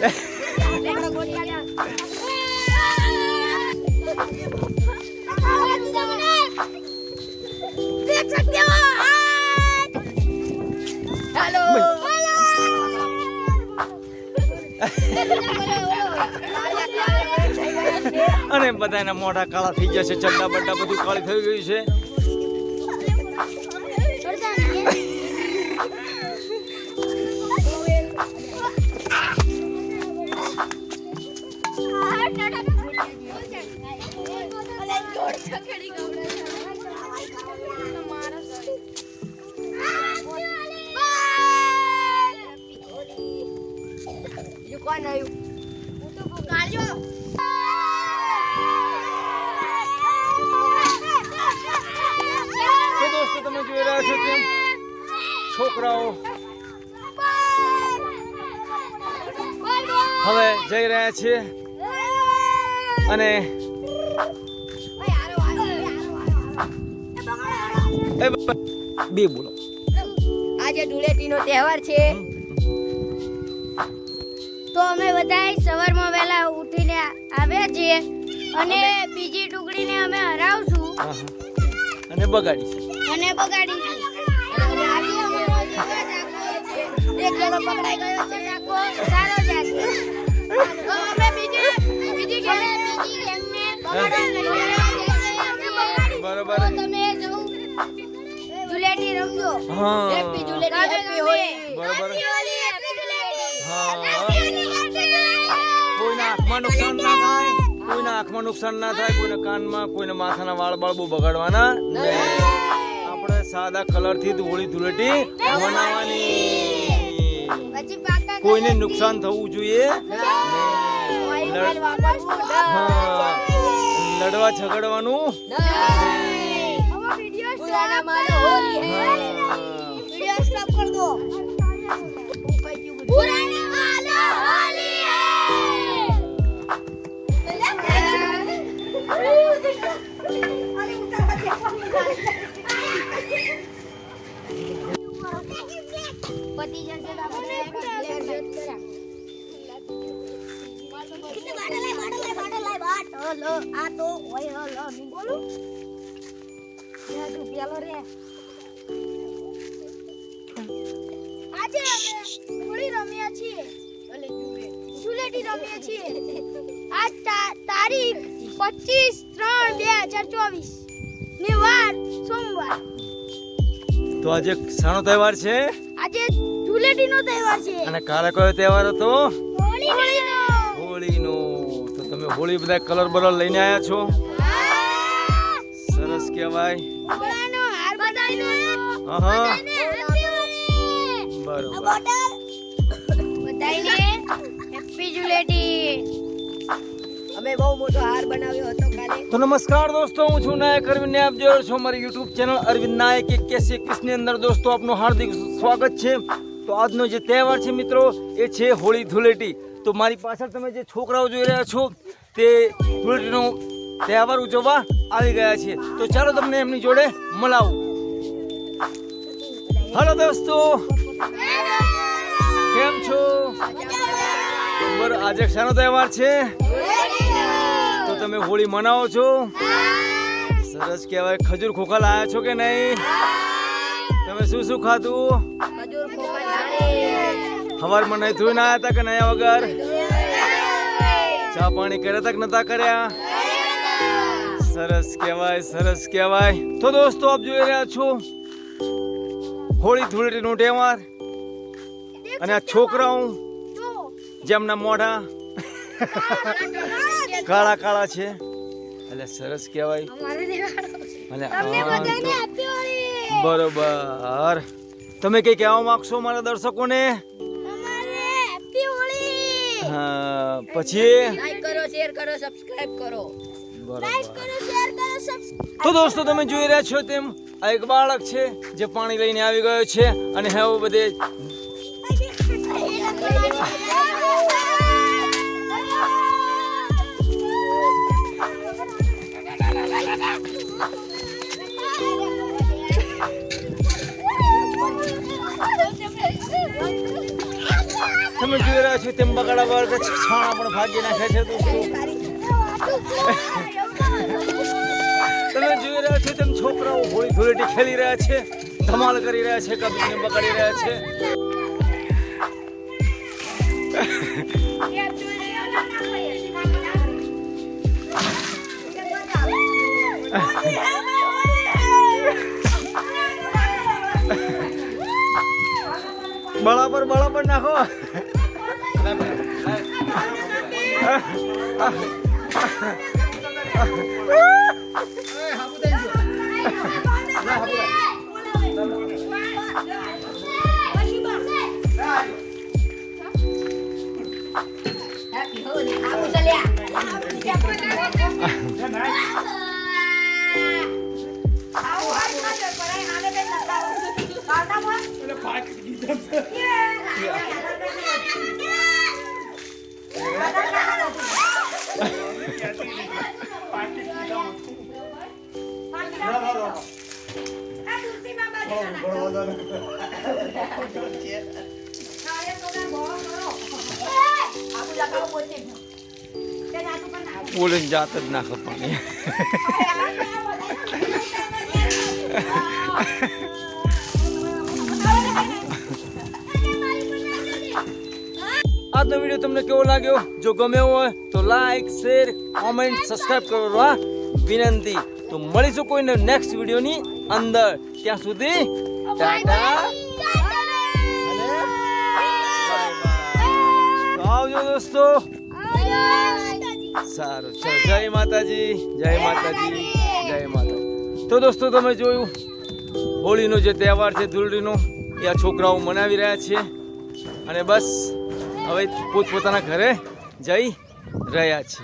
देख सकते हो हेलो અને બધાના મોઢા કાળા થઈ જશે, ચડ્ડા બડ્ડા બધું કાળી થઈ ગયું છે. કોણ આવ્યું? હું તો કાળ્યો. તો દોસ્તો તમે જોઈ રહ્યા છો તેમ છોકરાઓ હવે જઈ રહ્યા છે અને બે બોલો. આજે ધૂળેટીનો તહેવાર છે તો અમે બધા સવારમાં વહેલા ઉઠીને આવ્યા છીએ અને બીજી ટુકડીને અમે હરાવશું અને બગાડીશું. એક જણો પકડાઈ ગયો છે, આખો સારો જશે તો અમે બીજી ગેંગને બરોબર. તો તમે જો ધૂળેટી રમજો. હા હેપી ધૂળેટી, હેપી હોળી. બરોબર. Happy Holi, happy Dhuleti. હા કોઈના આંખમાં નુકસાન ના થાય, કોઈના આંખમાં નુકસાન ના થાય, કોઈના કાનમાં, કોઈના માથાના વાળ બાળ બહુ બગાડવાના નહીં. આપણે સાદા કલર થી હોળી ધૂળેટી મનાવવાની. પછી પાકા કોઈને નુકસાન થવું જોઈએ ઓઇલ વાપરવું હા લડવા ઝઘડવાનું પુરાના માનો હોલી હે. वीडियो स्टॉप कर दो. पुराना वाला होली है. पति जैसे आपने हेलो आ तो ओए हेलो नहीं बोलू या तू पियालो रे. આજે અમે હોળી રમ્યા છીએ, ધૂળેટી રમ્યા છીએ. આજ તારીખ 25/3/2024 ની વાર સોમવાર. તો આજે શાનો તહેવાર છે આજે ધૂળેટીનો તહેવાર છે અને કાલે કયો તહેવાર હતો? હોળીનો. હોળીનો. તો તમે હોળી બધા કલર બલર લઈને આવ્યા છો? સરસ કહેવાય. હોળીનો હાર બધાયનો. હા બરોબર. બરોબર. બધાયને હેપી ધૂળેટી. અમે બહુ મોટો હાર બનાવ્યો હતો કાલે. તો નમસ્કાર દોસ્તો, હું છું નાયક અરવિંદ. આપ જોઈ રહ્યા છો મારી યુટ્યુબ ચેનલ અરવિંદ નાયક 81 ની અંદર. દોસ્તો આપનું હાર્દિક સ્વાગત છે. તો આજનો જે તહેવાર છે મિત્રો એ છે હોળી ધૂળેટી. તો મારી પાછળ તમે જે છોકરાઓ જોઈ રહ્યા છો તે ધૂળેટીનો તહેવાર ઉજવવા આવી ગયા છે. તો ચાલો તમને એમની જોડે મળાવું. હાલો દોસ્તો, કેમ છો? આજે શાનો તહેવાર છે? તો તમે હોળી મનાવો છો? સરસ કહેવાય. ખજૂર ખોખા લાયા છો કે નહીં? તમે શું શું ખાધું? સવારમાં નહીં ધોઈને આવ્યા હતા કે નહીં વગર? ચા પાણી કર્યા હતા કે નતા કર્યા? સરસ કહેવાય, સરસ કહેવાય. તો દોસ્તો આપ જોઈ રહ્યા છો હોળી ધૂળેટીનો તહેવાર અને આ છોકરાઓ જેમના મોઢા કાળા કાળા છે એટલે સરસ કહેવાય. બરોબર. તમે કઈ કહેવા માંગશો મારા દર્શકોને? હા પછી લાઈક કરો, શેર કરો, સબસ્ક્રાઇબ કરો. તો દોસ્તો તમે જોઈ રહ્યા છો તેમ આ એક બાળક છે જે પાણી લઈને આવી ગયો છે અને હવે બધે તમે જોઈ રહ્યા છો તેમ બગાડા વગર છાણા પણ ભાગી નાખે છે દોસ્તો. તમે જોઈ રહ્યા છો તેમ છોકરાઓ હોળી ધૂળેટી ખેલી રહ્યા છે, ધમાલ કરી રહ્યા છે, કબીરને બગાડી રહ્યા છે. બરાબર નાખો. બોલીને જાત જ ના ખપાણી. આજનો વિડીયો તમને કેવો લાગ્યો? જો ગમ્યો હોય તો લાઈક, શેર, કોમેન્ટ, સબસ્ક્રાઇબ કરવા વિનંતી. તો મળીશું કોઈને નેક્સ્ટ વિડીયોની અંદર. ત્યાં સુધી ટાટા અને બાય બાય. તો આવજો દોસ્તો. સારું, ચલો. જય માતાજી, જય માતાજી, જય માતાજી. તો દોસ્તો તમે જોયું હોળીનો જે તહેવાર છે ધૂળેટીનો એ આ છોકરાઓ મનાવી રહ્યા છે અને બસ હવે પોતપોતાના ઘરે જઈ રહ્યા છે.